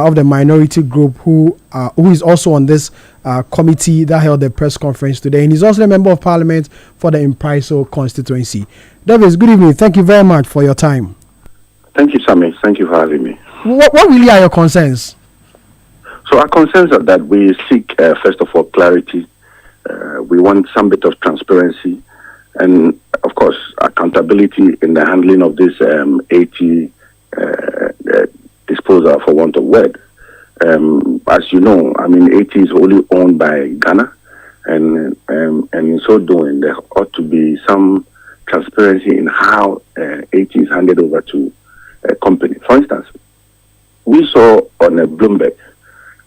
of the minority group who is also on this committee that held the press conference today, and he's also a member of parliament for the Mpraeso constituency. Davis, good evening. Thank you very much for your time. Thank you, Sammy. Thank you for having me. What really are your concerns? So our concerns are that we seek, first of all, clarity. We want some bit of transparency and, of course, accountability in the handling of this 80 disposal, for want of word. As you know, 80 is wholly owned by Ghana, and in so doing, there ought to be some transparency in how 80 is handed over to a company. For instance, we saw on a Bloomberg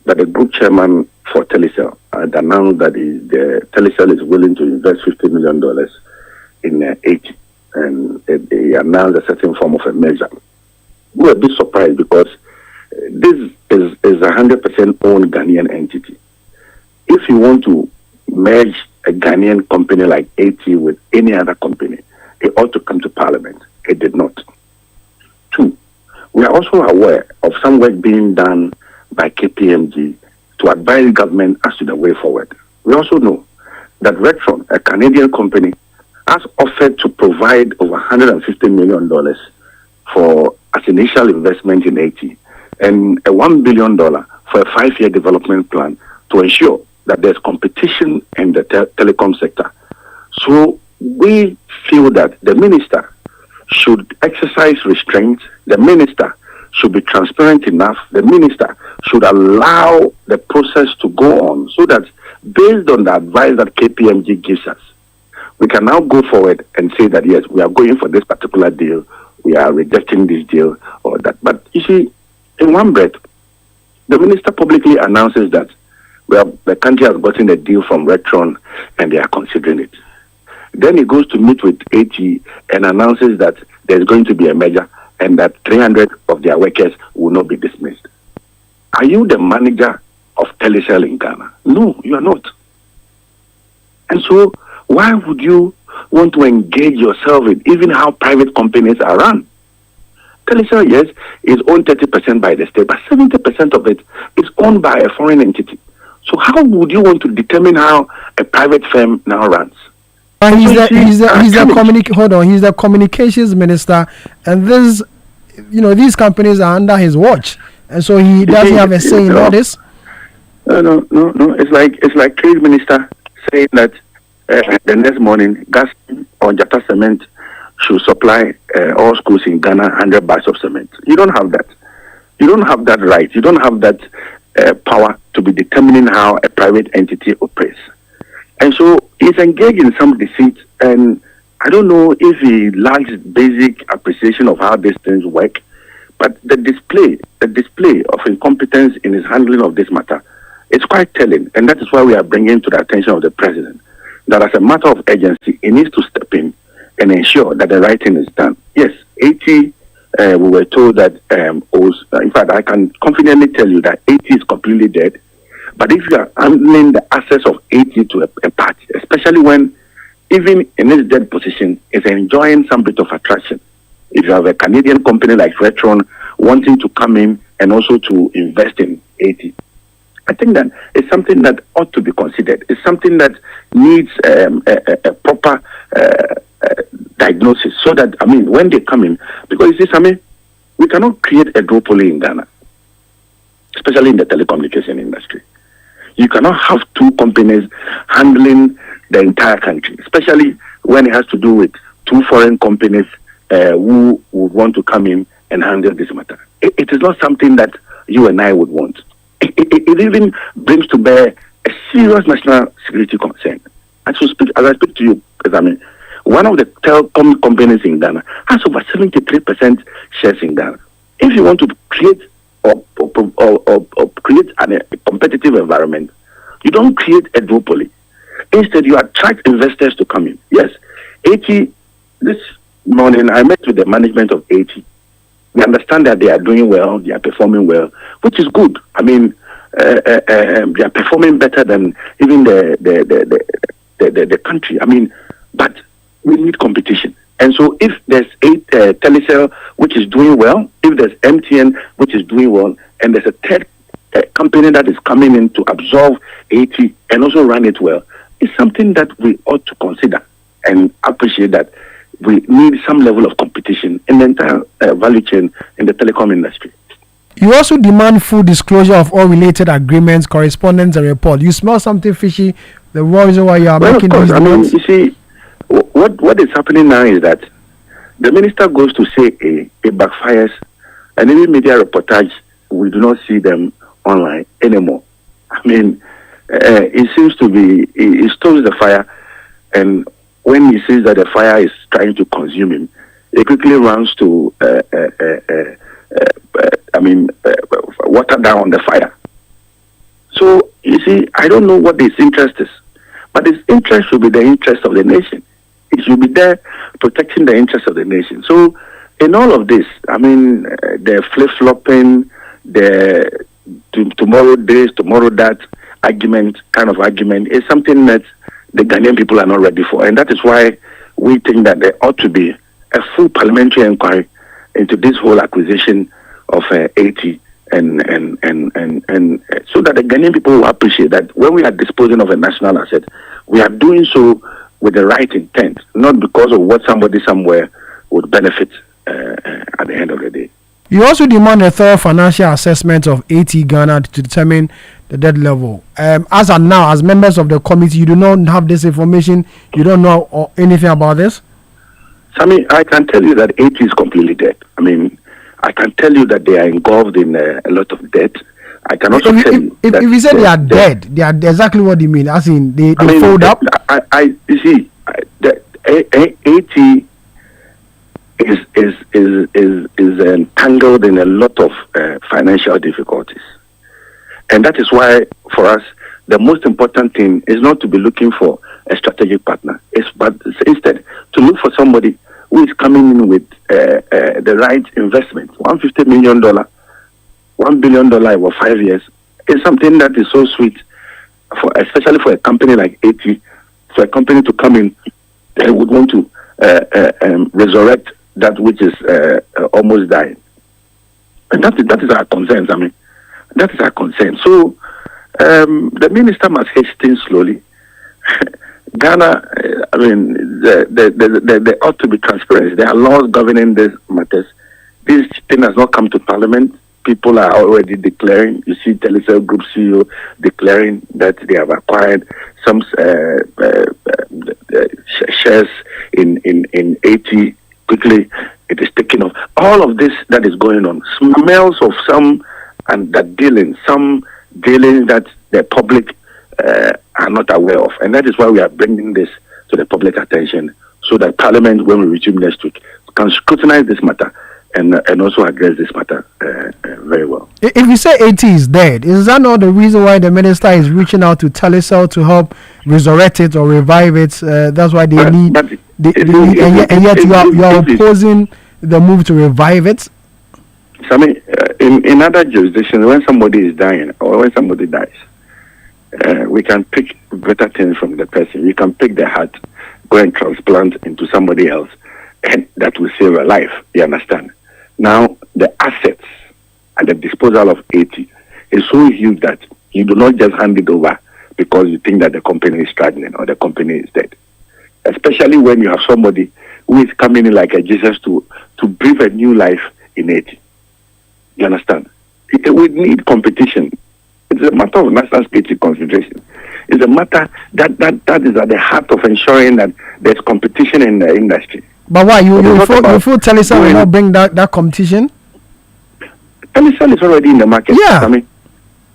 that the group chairman for Telecel had announced that the Telecel is willing to invest $50 million in 80, and they announced a certain form of a measure. We were a bit surprised because this is 100% owned Ghanaian entity. If you want to merge a Ghanaian company like 80 with any other company, it ought to come to Parliament. It did not. 2, we are also aware of some work being done by KPMG to advise government as to the way forward. We also know that Retron, a Canadian company, has offered to provide over $150 million as initial investment in 80 and a $1 billion for a 5-year development plan to ensure that there's competition in the telecom sector. So we feel that the minister should exercise restraint. The minister should be transparent enough. The minister should allow the process to go on so that based on the advice that KPMG gives us, we can now go forward and say that, yes, we are going for this particular deal, we are rejecting this deal or that. But you see, in one breath, the minister publicly announces that the country has gotten a deal from Retron and they are considering it. Then he goes to meet with 80 and announces that there's going to be a merger and that 300 of their workers will not be dismissed. Are you the manager of Telecel in Ghana? No, you are not. And so why would you want to engage yourself in even how private companies are run? Telecel, yes, is owned 30% by the state, but 70% of it is owned by a foreign entity. So how would you want to determine how a private firm now runs? He's the communications minister, and these companies are under his watch, and so he doesn't have a say in all this. No. It's like trade minister saying that the next morning gas or Jata cement should supply all schools in Ghana 100 bags of cement. You don't have that. You don't have that right. You don't have that power to be determining how a private entity operates. And so he's engaged in some deceit, and I don't know if he lacks basic appreciation of how these things work, but the display of incompetence in his handling of this matter is quite telling, and that is why we are bringing to the attention of the president that as a matter of urgency, he needs to step in and ensure that the right thing is done. Yes, 80, we were told that, in fact, I can confidently tell you that 80 is completely dead. But if you are handling the access of 80 to a party, especially when even in its dead position, it's enjoying some bit of attraction. If you have a Canadian company like Retron wanting to come in and also to invest in 80, I think that it's something that ought to be considered. It's something that needs a proper diagnosis so that, when they come in, because you see, we cannot create a duopoly in Ghana, especially in the telecommunication industry. You cannot have two companies handling the entire country, especially when it has to do with two foreign companies who would want to come in and handle this matter. It is not something that you and I would want. It even brings to bear a serious national security concern. And so as I speak to you, one of the telecom companies in Ghana has over 73% shares in Ghana. If you want to create or create a competitive environment, you don't create a duopoly. Instead, you attract investors to come in. Yes, 80, this morning I met with the management of 80. We understand that they are doing well, they are performing well, which is good. They are performing better than even the country. But we need competition. And so if there's Telecel, which is doing well, if there's MTN, which is doing well, and there's a third company that is coming in to absorb 80 and also run it well, it's something that we ought to consider and appreciate that we need some level of competition in the entire value chain in the telecom industry. You also demand full disclosure of all related agreements, correspondence, and report. You smell something fishy. The reason why you are making of course, these demands? you see, what is happening now is that the minister goes to say it backfires, and any media reportage, we do not see them online anymore. It seems to be, he stokes the fire, and when he sees that the fire is trying to consume him, he quickly runs to water down the fire. So, you see, I don't know what his interest is, but his interest should be the interest of the nation. It should be there protecting the interest of the nation. So, in all of this, the flip-flopping, the tomorrow this, tomorrow that kind of argument is something that the Ghanaian people are not ready for. And that is why we think that there ought to be a full parliamentary inquiry into this whole acquisition of 80 and so that the Ghanaian people will appreciate that when we are disposing of a national asset, we are doing so with the right intent, not because of what somebody somewhere would benefit at the end of the day. You also demand a thorough financial assessment of 80 Ghana to determine the debt level. As of now, as members of the committee, you do not have this information. You don't know anything about this? Sammy, I can tell you that 80 is completely dead. I can tell you that they are involved in a lot of debt. I can also tell you if you say they are dead, they are exactly what you mean. As in, they fold up? You see, the 80 is entangled in a lot of financial difficulties. And that is why, for us, the most important thing is not to be looking for a strategic partner, but instead to look for somebody who is coming in with the right investment. $150 million, $1 billion over 5 years is something that is so sweet, especially for a company like 80, for a company to come in, they would want to resurrect that which is almost dying. And that is our concern. That is our concern. So the minister must hasten slowly. Ghana, there ought to be transparency. There are laws governing these matters. This thing has not come to Parliament. People are already declaring. You see Telecel Group CEO declaring that they have acquired some shares in 80. Quickly, it is taking off. All of this that is going on smells of some dealings that the public are not aware of, and that is why we are bringing this to the public attention, so that Parliament, when we resume next week, can scrutinize this matter and also address this matter very well. If you say 80 is dead, is that not the reason why the minister is reaching out to Telecel to help resurrect it or revive it? That's why they need. And yet you are opposing the move to revive it. So, in other jurisdictions, when somebody is dying or when somebody dies, we can pick better things from the person. We can pick the heart, go and transplant into somebody else, and that will save a life. You understand? Now, the assets at the disposal of 80 is so huge that you do not just hand it over because you think that the company is struggling or the company is dead. Especially when you have somebody who is coming in like a Jesus to breathe a new life in 80. You understand? We need competition. It's a matter of national security consideration. It's a matter that is at the heart of ensuring that there's competition in the industry. But why? You feel Telecel will not bring that competition? Telecel is already in the market. Yeah.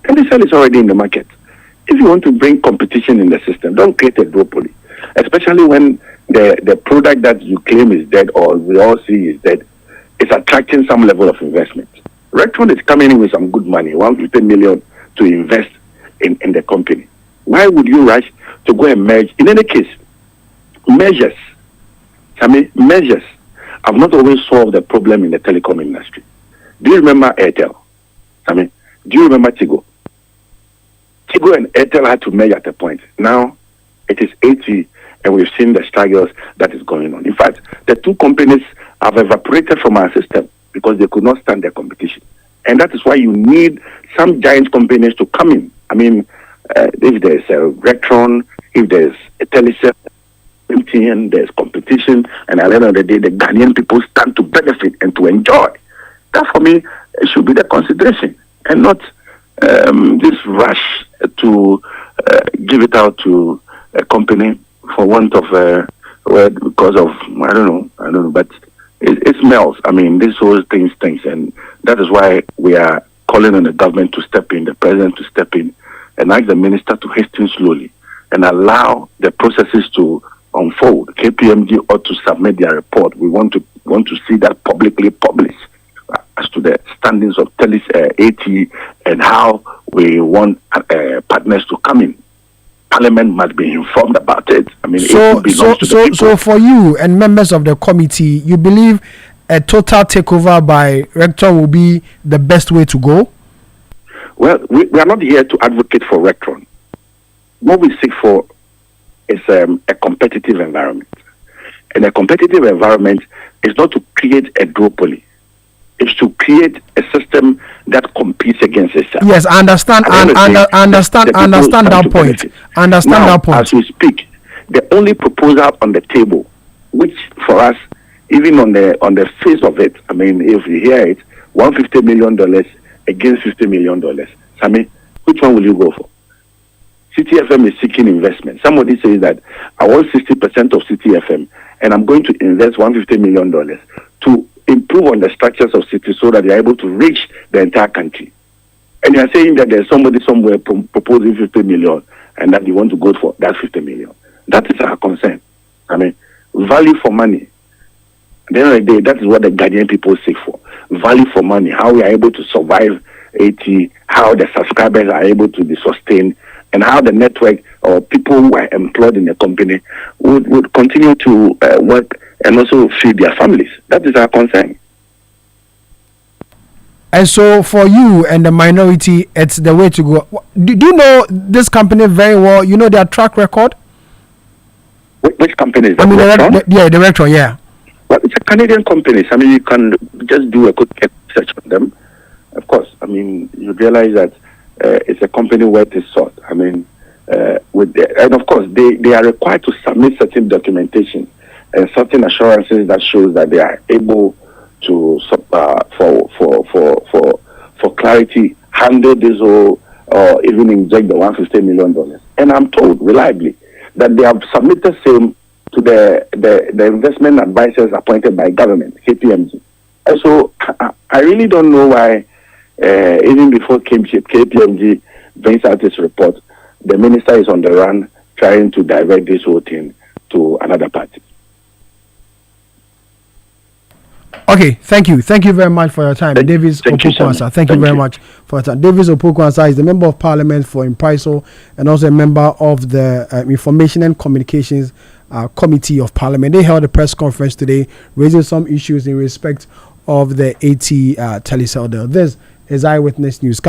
Telecel is already in the market. If you want to bring competition in the system, don't create a duopoly. Especially when the product that you claim is dead or we all see is dead, it's attracting some level of investment. Rectron is coming in with some good money, 150 million to invest in the company. Why would you rush to go and merge? In any case, measures have not always solved the problem in the telecom industry. Do you remember Airtel? Do you remember Tigo? Tigo and Airtel had to merge at a point. Now, it is 80, and we've seen the struggles that is going on. In fact, the two companies have evaporated from our system because they could not stand their competition. And that is why you need some giant companies to come in. I mean, if there's a Rectron, if there's a Telecel, MTN, there's competition, and at the end of the day, the Ghanaian people stand to benefit and to enjoy. That, for me, it should be the consideration, and not this rush to give it out to a company for want of because of I don't know, but it smells. I mean, this whole thing stinks, and that is why we are calling on the government to step in, the president to step in, and ask the minister to hasten slowly and allow the processes to unfold. KPMG ought to submit their report. We want to see that publicly published as to the standings of AT and how we want partners to come in. Parliament must be informed about it. I mean, so for you and members of the committee, you believe a total takeover by Rector will be the best way to go? Well, we are not here to advocate for Rectron. What we seek for is a competitive environment. And a competitive environment is not to create a duopoly. It's to create a system that competes against itself. Yes, I understand. Understand that point. Understand that point. As we speak, the only proposal on the table, which for us, even on the face of it, I mean, if you hear it, $150 million against $50 million. Sammy, which one will you go for? CTFM is seeking investment. Somebody says that I want 60% of CTFM and I'm going to invest $150 million to improve on the structures of cities so that they are able to reach the entire country. And you are saying that there's somebody somewhere proposing 50 million and that you want to go for that 50 million. That is our concern. I mean, value for money. At the end of the day, that is what the Ghanaian people seek for. Value for money, how we are able to survive AT, how the subscribers are able to be sustained, and how the network or people who are employed in the company would continue to work and also feed their families. That is our concern. And so for you and the minority, it's the way to go. Do you know this company very well? You know their track record? Which company is that? I mean, the Rector, yeah. Well, it's a Canadian company. I mean, you can just do a quick search on them. Of course, I mean, you realize that it's a company worth its salt. I mean, and of course, they are required to submit certain documentation and certain assurances that shows that they are able to, for clarity, handle this or even inject the $150 million. And I'm told reliably that they have submitted same to the investment advisors appointed by government, KPMG. And so I really don't know why, even before KPMG brings out this report, the minister is on the run trying to divert this whole thing to another party. Okay, thank you. Thank you very much for your time. Davis Opoku Ansah. Thank you very much for your time. Davis Opoku Ansah is the Member of Parliament for Mpraeso and also a member of the Information and Communications Committee of Parliament. They held a press conference today raising some issues in respect of the AT Telecel deal. This is Eyewitness News.